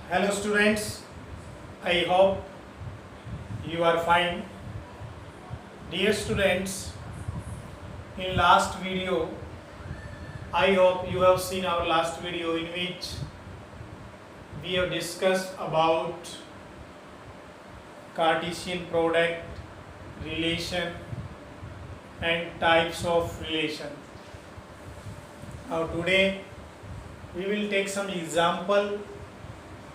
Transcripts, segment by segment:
Hello students, I hope you are fine. Dear students, in last video, I hope you have seen our last video in which we have discussed about Cartesian product, relation and types of relation. Now today we will take some example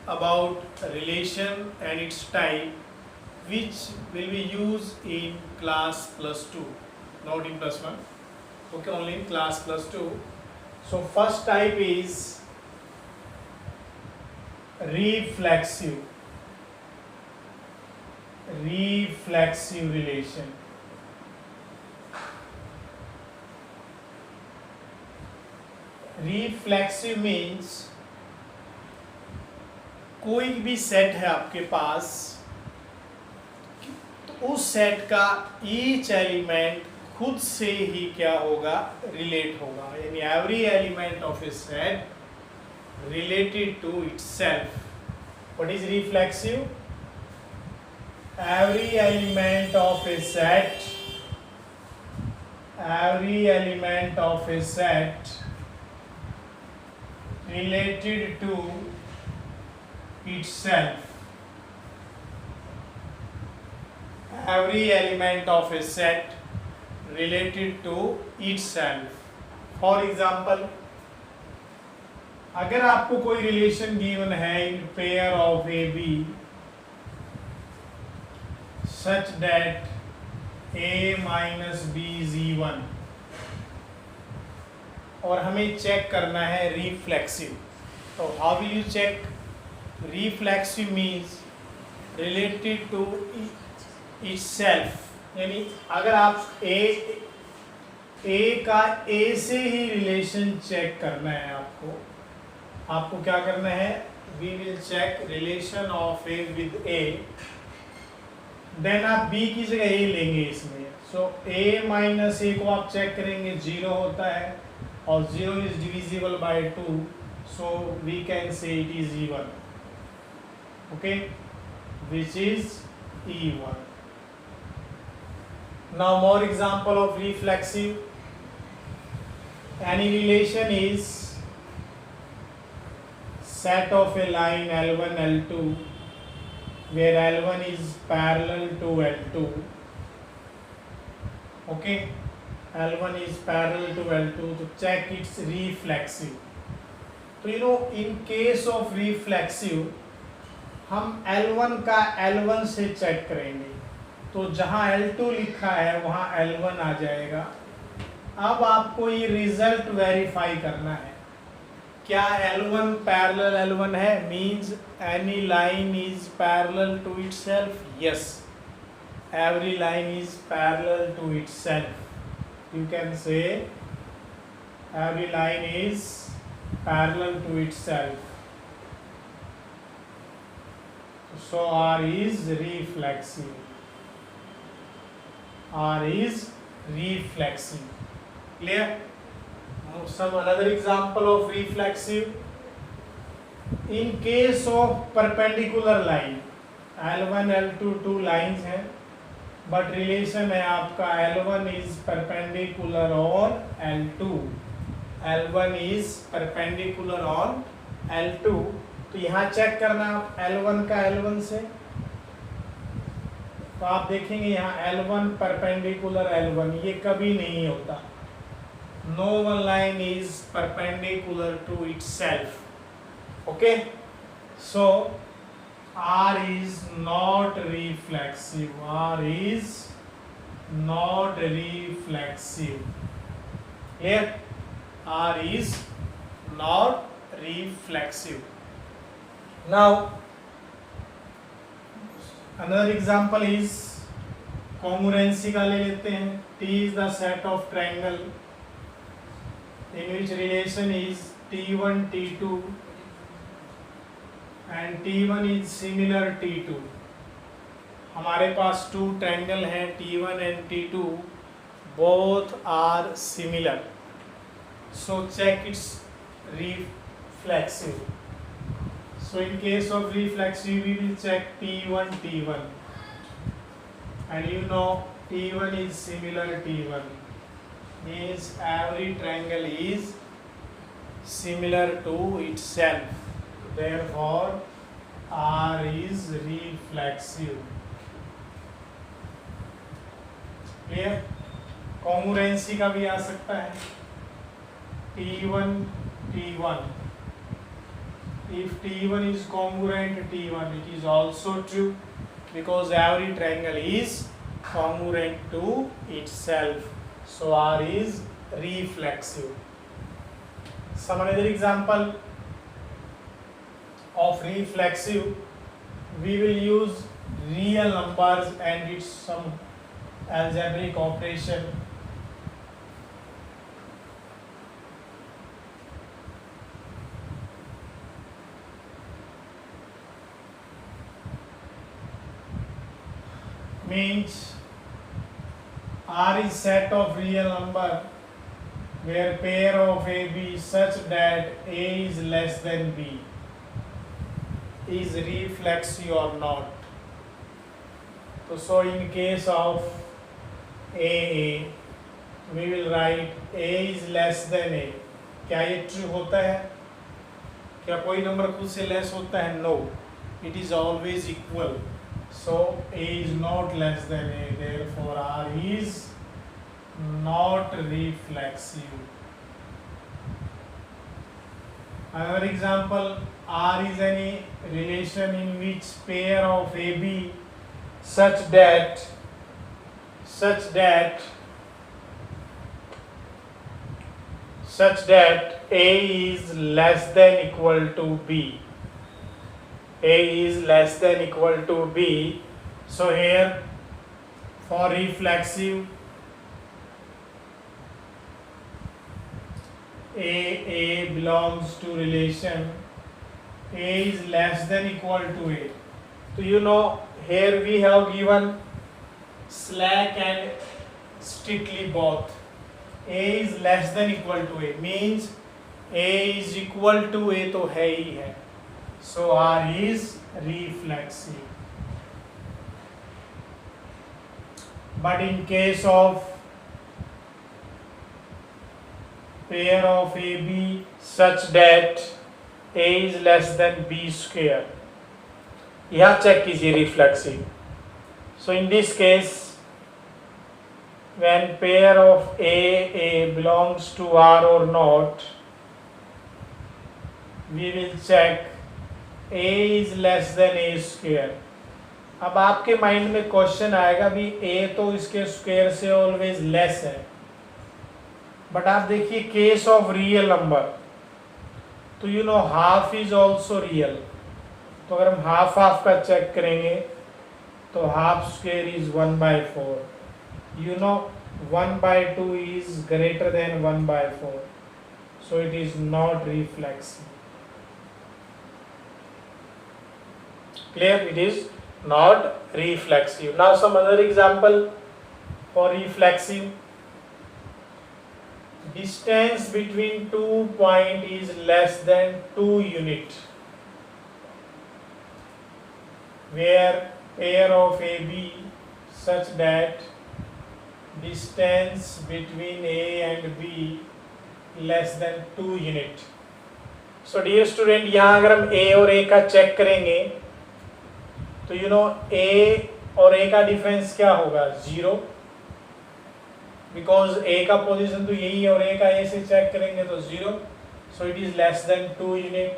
about relation and its type which will be used in class plus 2, not in plus 1, okay, only in class plus 2. So first type is reflexive relation. Reflexive means कोई भी set है आपके पास, तो उस set का each element खुद से ही क्या होगा, रिलेट होगा, यानी every element of a set related to itself. What is reflexive? Every element of a set related to itself. Every element of a set related to itself. For example, अगर आपको कोई relation given है in pair of A B such that a minus b is even, और हमें check करना है reflexive. तो how will you check? Reflexive means related to itself, यानी अगर आप ए का ए से ही रिलेशन चेक करना है, आपको क्या करना है? We will check relation of A with A, then आप बी की जगह ए लेंगे इसमें. सो ए माइनस ए को आप चेक करेंगे, 0 होता है और 0 is divisible by 2, so we can say it is even, okay, which is even. Now more example of reflexive. Any relation is set of a line L1 L2 where L1 is parallel to L2, okay, L1 is parallel to L2, to check its reflexive. तो in case of reflexive हम L1 का L1 से check करेंगे, तो जहाँ L2 लिखा है वहाँ L1 आ जाएगा. अब आपको ये रिजल्ट वेरीफाई करना है, क्या L1 पैरेलल L1 है? Means any line is parallel to itself. Yes, every line is parallel to itself. You can say every line is parallel to itself. So R is reflexive. R is reflexive. Clear? Now some another example of reflexive. In case of perpendicular line, L1 L2 two lines हैं, but relation है आपका L1 is perpendicular on L2, L1 is perpendicular on L2. तो यहाँ check करना आप L1 का L1 से, तो आप देखेंगे यहाँ L1 परपेंडिकुलर L1, ये कभी नहीं होता. No one line is perpendicular to itself. Okay, so R is not reflexive. R is not reflexive. Clear? R is not reflexive. Now, another example is congruency का ले लेते हैं. T is the set of triangle in which relation is T1 T2 and T1 is similar T2. हमारे पास 2 triangle हैं T1 and T2, both are similar. So check its reflexive. So in case of reflexive, we will check T1, T1, and you know T1 is similar T1, means every triangle is similar to itself. Therefore, R is reflexive. Clear? Congruency का भी आ सकता है T1, T1. If T1 is congruent to T1, it is also true because every triangle is congruent to itself. So R is reflexive. Some another example of reflexive, we will use real numbers and its some algebraic operation. Means R is set of real number where pair of A B is such that A is less than B. Is reflexive or not? So in case of A, we will write A is less than A. क्या ये true होता है? क्या कोई number खुद से less होता है? No, it is always equal. So A is not less than A. Therefore R is not reflexive. Another example, R is any relation in which pair of AB such that A is less than equal to B. A is less than equal to B. So here for reflexive, A belongs to relation A is less than equal to A. So you know here we have given slack and strictly both. A is less than equal to A means A is equal to A तो है ही है. So R is reflexive. But in case of pair of AB such that A is less than B square, यहाँ check कीजिए reflexive. So in this case, when pair of A belongs to R or not, we will check A is less than A square. अब आपके mind में question आएगा भी A तो इसके square से ऑलवेज लेस है, बट आप देखिए केस ऑफ रियल नंबर तो you know half is also real. तो अगर हम हाफ हाफ का चेक करेंगे तो half square is 1/4. You know 1/2 is greater than 1/4, so it is not reflexive. Clear? It is not reflexive. Now some other example for reflexive. Distance between 2 points is less than 2 units where pair of AB such that distance between A and B less than 2 units. So dear student, यहाँ अगर हम A और A का check करेंगे तो you know A और A का difference क्या होगा? 0, बिकॉज A का पोजीशन तो यही है और A का A से चेक करेंगे तो 0. So it is less than 2 unit.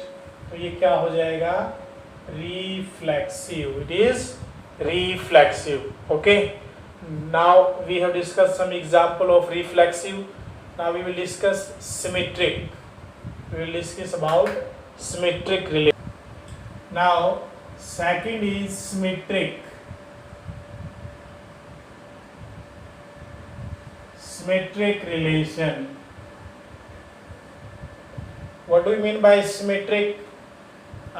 तो ये क्या हो जाएगा? Reflexive. It is reflexive. Okay, now we have discuss some example of reflexive. Now we will discuss symmetric. We will discuss about symmetric relation. Now second is symmetric. Symmetric relation. What do you mean by symmetric?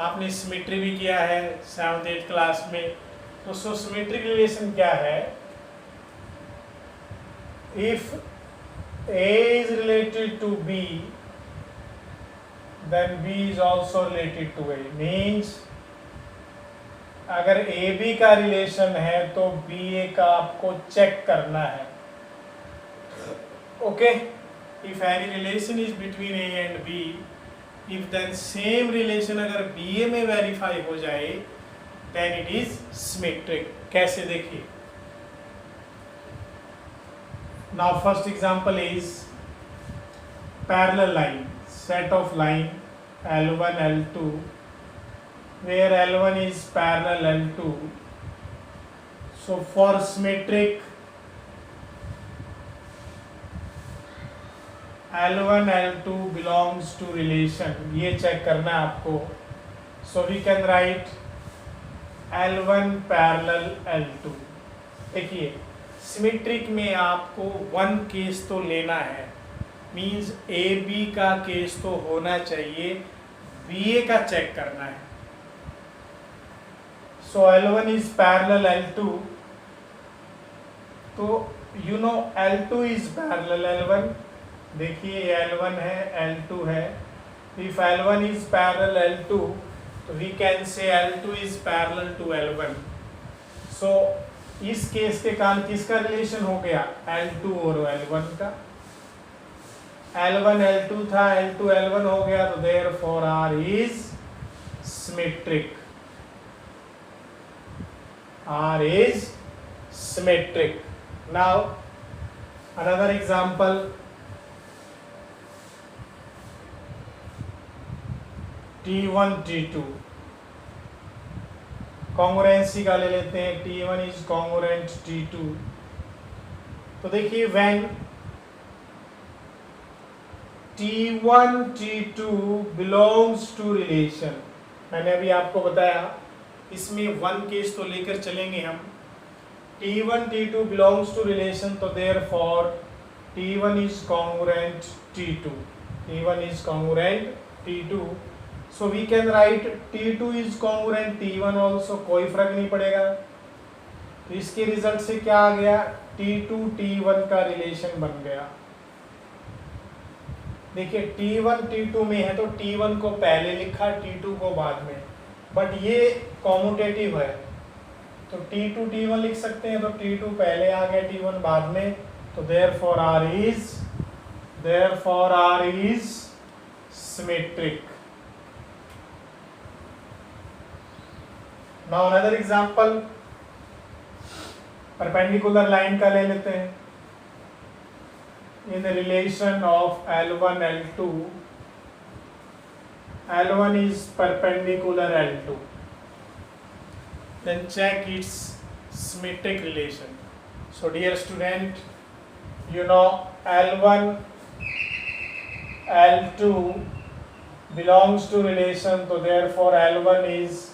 आपने symmetry भी किया है 7th 8th class में. तो symmetric relation क्या है? If A is related to B, then B is also related to A. Means अगर AB का रिलेशन है तो BA का आपको चेक करना है. Okay, if any relation is between A and B, if then same relation अगर BA में वेरीफाई हो जाए, then it is symmetric. कैसे देखिए? Now first example is parallel line, set of line L1 L2, where L1 is parallel L2. So for symmetric L1 L2 belongs to relation, ये check करना है आपको. So we can write L1 parallel L2. देखिए symmetric में आपको one case तो लेना है, मींस ए बी का केस तो होना चाहिए, बी ए का चेक करना है. सो L1 इज पैरेलल L2, तो you know L2 is parallel L1. देखिए L1 है, L2 है. If L1 is parallel L2 तो we can say L2 is parallel to L1. सो इस केस के कारण किसका रिलेशन हो गया? L2 और L1 का. L1 L2 था, L2 L1 हो गया, तो therefore R is symmetric. R is symmetric. Now another example, T1 T2 congruency का ले लेते हैं. T1 is congruent T2. तो देखिए when T1 T2 belongs to relation, मैंने अभी आपको बताया इसमें वन केस तो लेकर चलेंगे हम. T1 T2 belongs to relation, तो therefore T1 is congruent T2. T1 is congruent T2. So we can write T2 is congruent T1 also, कोई फर्क नहीं पड़ेगा. तो इसके रिजल्ट से क्या आ गया? T2 T1 का रिलेशन बन गया. देखिए T1 T2 में है तो T1 को पहले लिखा, T2 को बाद में, बट ये कॉम्यूटेटिव है तो T2 T1 लिख सकते हैं. तो T2 पहले आ गया, T1 बाद में, तो therefore R is symmetric. Now another example, perpendicular line का ले लेते हैं. In the relation of L1 L2, L1 is perpendicular L2. Then check its symmetric relation. So dear student, you know L1 L2 belongs to relation, so therefore L1 is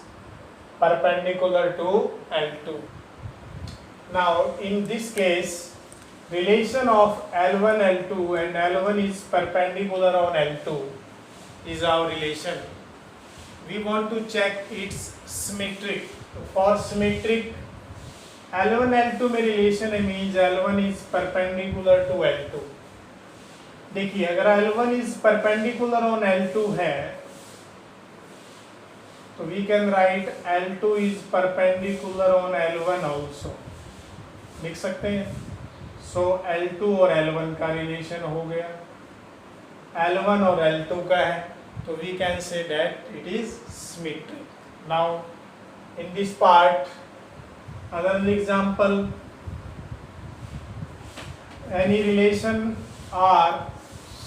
perpendicular to L2. Now in this case, relation of L1 L2 and L1 is perpendicular on L2 is our relation. We want to check its symmetric. For symmetric L1 L2 में relation means L1 is perpendicular to L2. देखिए अगर L1 is perpendicular on L2 है तो we can write L2 is perpendicular on L1 also, लिख सकते हैं. सो L2 और L1 का रिलेशन हो गया, L1 और L2 का है, तो we can say that it is symmetric. Now in this part, another example, any relation are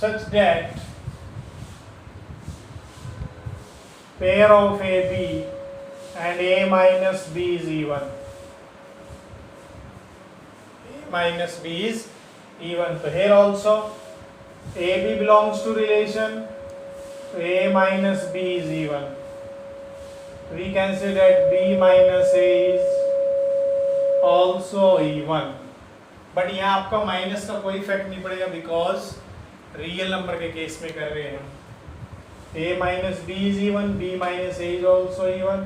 such that pair of AB and A minus B is even. A minus B is even. So here also AB belongs to relation, so A minus B is even. So we can say that B minus A is also even. But यहाँ आपका minus का कोई effect नहीं पड़ेगा because real number के case में कर रहे हैं हम. A minus B is even, B minus A is also even,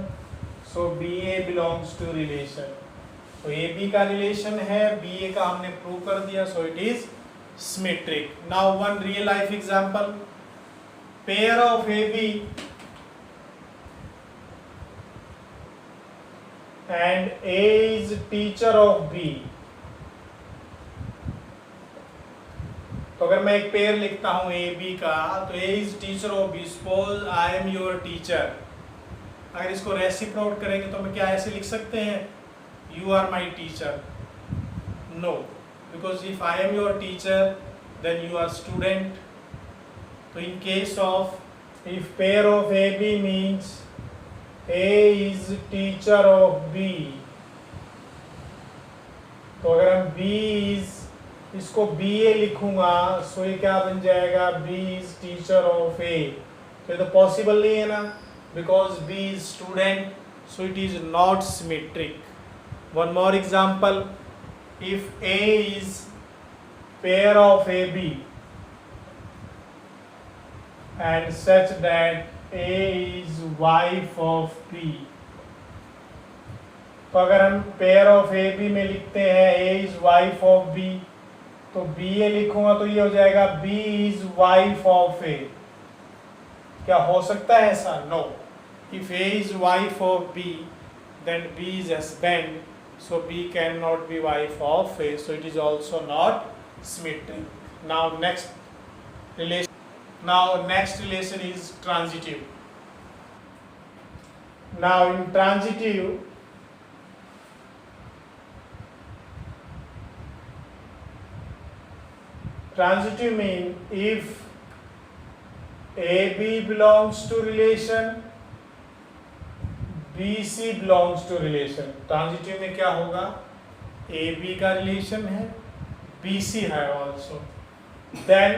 so BA belongs to relation. तो AB का रिलेशन है, BA का हमने प्रूव कर दिया, so it is symmetric. Now one real life example, pair of A B and A is teacher of B. तो अगर मैं एक पेयर लिखता हूं ए बी का, तो A is teacher of B. Suppose I am your teacher. अगर इसको रेसिप्रोकेट करेंगे तो हम क्या ऐसे लिख सकते हैं, You are my teacher? No, because if I am your teacher, then you are student. So in case of, if pair of A B means A is teacher of B, तो अगर हम B is, इसको BA लिखूंगा, सो ये क्या बन जाएगा, B is teacher of A. तो ये तो पॉसिबल नहीं है ना, because B is student, so it is not symmetric. One more example, if A is pair of AB and such that A is wife of B, तो अगर हम pair of A B में लिखते हैं A is wife of B, तो B ए लिखूंगा तो ये हो जाएगा B is wife of A. क्या हो सकता है ऐसा? No. If A is wife of B, then B is husband, so B cannot be wife of A, so it is also not symmetric. Now next relation is transitive. Now in transitive mean if AB belongs to relation, BC belongs to relation. Transitive में क्या होगा, AB का relation है, BC है also, then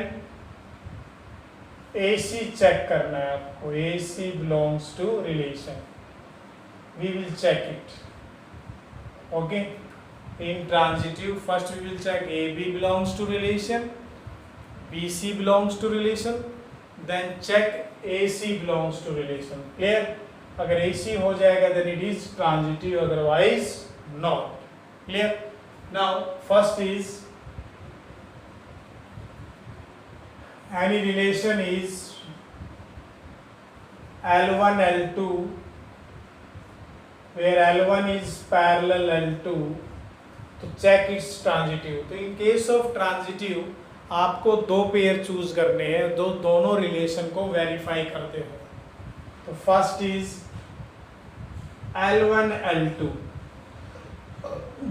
AC check करना है आपको, AC belongs to relation. We will check it. Okay. In transitive, first we will check AB belongs to relation, BC belongs to relation, then check AC belongs to relation. Clear? अगर AC हो जाएगा then it is transitive, otherwise not. Clear? Now first is any relation is L1 L2 where L1 is parallel L2, तो check its transitive. तो in case of transitive आपको दो pair choose करने हैं, दोनों रिलेशन को वेरीफाई करते हो. तो first is L1 L2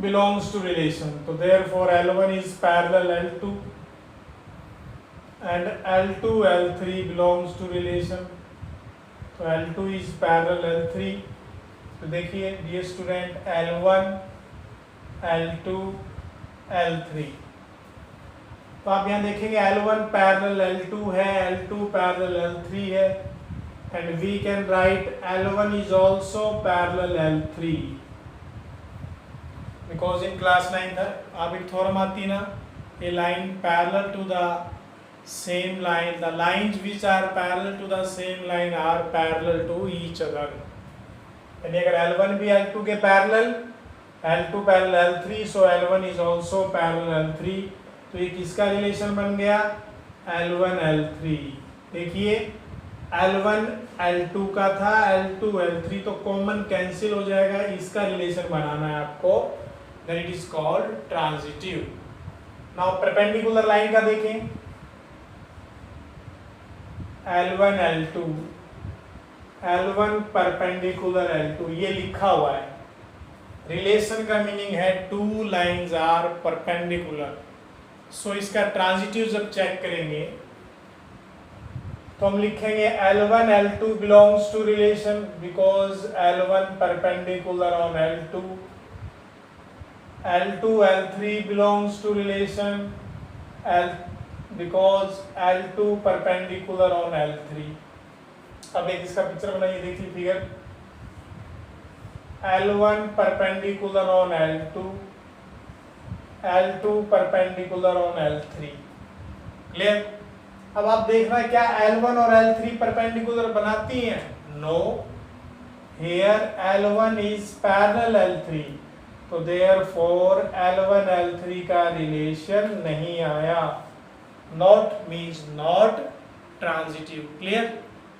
belongs to relation, तो therefore L1 is parallel L2 and L2 L3 belongs to relation, तो L2 is parallel L3. तो देखिए dear student, L1 L2 L3, तो आप यहाँ देखेंगे L1 पैरेलल L2 है, L2 पैरेलल L3 है, and we can write L1 is also parallel L3 because in class 9 आप एक थ्योरम आती ना, a line parallel to the same line, the lines which are parallel to the same line are parallel to each other. यानी अगर L1 भी L2 के पैरेलल, L2 parallel L3, so L1 is also parallel L3. तो ये किसका relation बन गया, L1 L3. देखिए L1 L2 का था, L2 L3, तो कॉमन कैंसिल हो जाएगा, इसका रिलेशन बनाना है आपको, then it is called transitive. Now perpendicular line का देखें, L1 L2, L1 perpendicular L2, ये लिखा हुआ है. रिलेशन का मीनिंग है टू लाइंस आर परपेंडिकुलर. सो इसका ट्रांजिटिव जब चेक करेंगे तो हम लिखेंगे L1 L2 belongs to relation because L1 perpendicular on L2, L2 L3 belongs to relation because L2 perpendicular on L3. अब एक इसका पिक्चर बनाइए, देखिए figure, L1 perpendicular on L2, L2 perpendicular on L3. Clear? अब आप देख रहे हैं क्या L1 और L3 परपेंडिकुलर बनाती हैं? No. Here L1 is parallel L3, तो देयरफॉर L1 L3 का रिलेशन नहीं आया. Not means not transitive. Clear?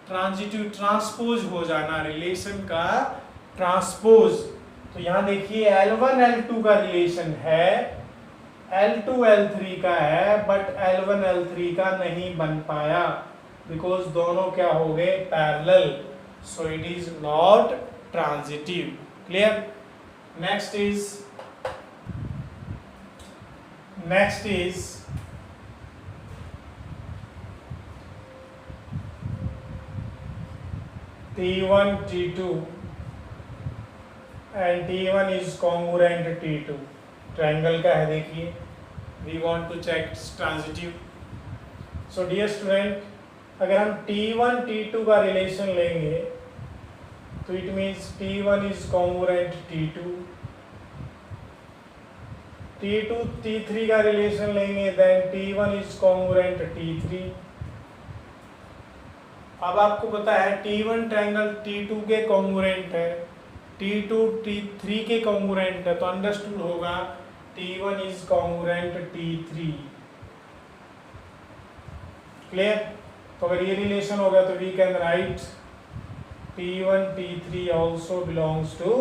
Transitive transpose हो जाना, रिलेशन का ट्रांसपोज। तो यहाँ देखिए L1 L2 का रिलेशन है, L2 L3 का है, बट L1 L3 का नहीं बन पाया बिकॉज दोनों क्या हो गए, parallel. So it is not transitive. Clear? Next is T1 T2 and T1 is congruent T2। Triangle का है, देखिए we want to check transitive. So dear student, अगर हम T1 T2 का रिलेशन लेंगे तो it means T1 is congruent T2, T2 T3 का relation लेंगे then T1 is congruent T3। अब आपको पता है T1 ट्रायंगल T2 के कॉन्ग्रुएंट है, T2 T3 के कॉन्ग्रुएंट है, तो अंडरस्टूड होगा T1 is congruent T3। Clear? तो अगर ये रिलेशन होगा तो we can write T1 T3 also belongs to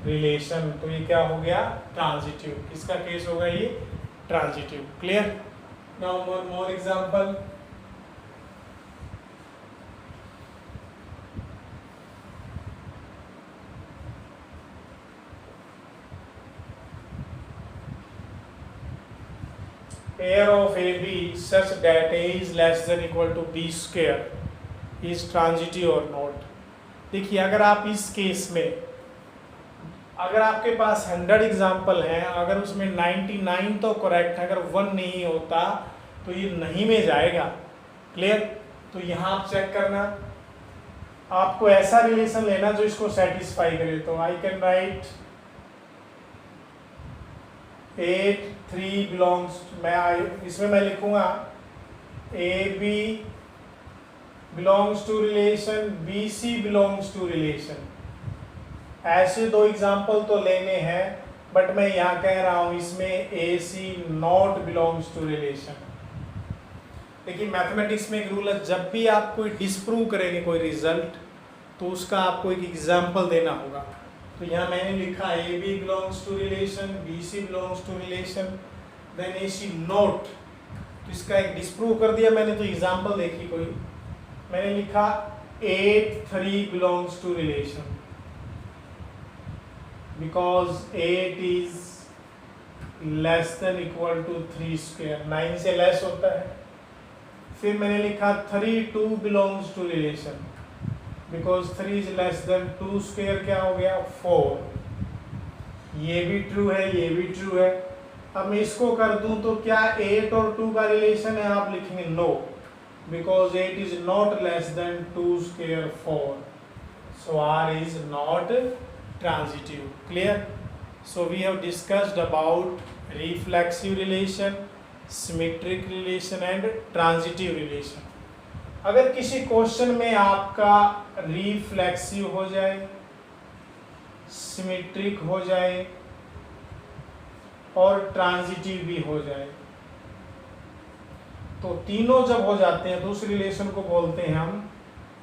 relation. तो ये क्या हो गया, ट्रांजिटिव। किसका केस होगा ये, transitive. Clear? Now more example. Pair of AB such that A is less than equal to B square is transitive or not। देखिए अगर आप इस केस में, अगर आपके पास 100 एग्जाम्पल हैं, अगर उसमें 99 तो करेक्ट है, अगर 1 नहीं होता तो ये नहीं में जाएगा। क्लियर? तो यहाँ आप चेक करना, आपको ऐसा रिलेशन लेना जो इसको सेटिस्फाई करे। तो आई कैन राइट 8 3 बिलोंग्स, इसमें मैं लिखूंगा AB belongs to relation, BC belongs to relation. ऐसे दो एग्जाम्पल तो लेने हैं, बट मैं यहाँ कह रहा हूँ इसमें AC not belongs to relation. देखिए मैथमेटिक्स में एक रूल है, जब भी आप कोई डिस्प्रूव करेंगे कोई रिजल्ट तो उसका आपको एक एग्जाम्पल देना होगा। तो यहाँ मैंने लिखा AB belongs to relation, BC belongs to relation, then AC not. तो इसका एक डिस्प्रूव कर दिया मैंने, तो एग्जाम्पल देखिए कोई, मैंने लिखा 8 3 belongs to relation because 8 is less than equal to 3 square, 9 से लेस होता है। फिर मैंने लिखा 3 2 belongs to relation because 3 is less than 2 square, क्या हो गया 4। ये भी ट्रू है, ये भी ट्रू है। अब मैं इसको कर दूं तो क्या 8 और 2 का रिलेशन है, आप लिखेंगे no, because 8 is not less than 2 square 4, so R is not transitive। Clear? So we have discussed about reflexive relation, symmetric relation and transitive relation। अगर किसी क्वेश्चन में आपका रिफ्लेक्सिव हो जाए, सिमेट्रिक हो जाए और ट्रांजिटिव भी हो जाए, तो तीनों जब हो जाते हैं तो उस रिलेशन को बोलते हैं हम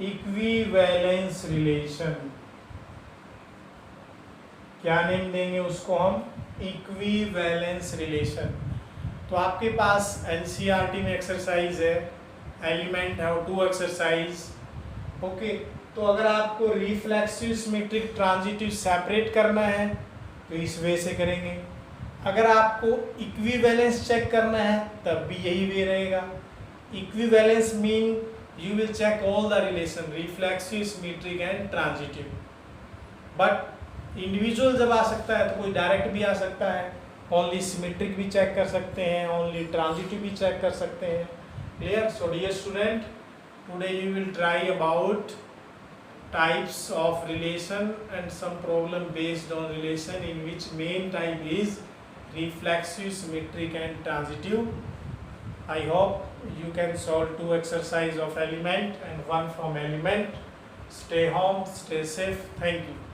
इक्विवेलेंस रिलेशन। क्या नेम देंगे उसको हम, इक्विवेलेंस रिलेशन। तो आपके पास एनसीईआरटी में एक्सरसाइज है, element how to exercise. Okay, तो अगर आपको रिफ्लेक्सिव, सिमेट्रिक, ट्रांजिटिव सेपरेट करना है तो इस वे से करेंगे। अगर आपको इक्विवेलेंस चेक करना है तब भी यही वे रहेगा। Equivalence mean you will check all the relation, reflexive, symmetric and transitive. But individual जब आ सकता है तो कोई डायरेक्ट भी आ सकता है, ओनली सिमेट्रिक भी चेक कर सकते हैं, ओनली ट्रांजिटिव भी चेक कर सकते हैं। Clear? So dear student, today you will try about types of relation and some problem based on relation, in which main type is reflexive, symmetric and transitive. I hope you can solve 2 exercise of element and 1 from element. Stay home, stay safe. Thank you.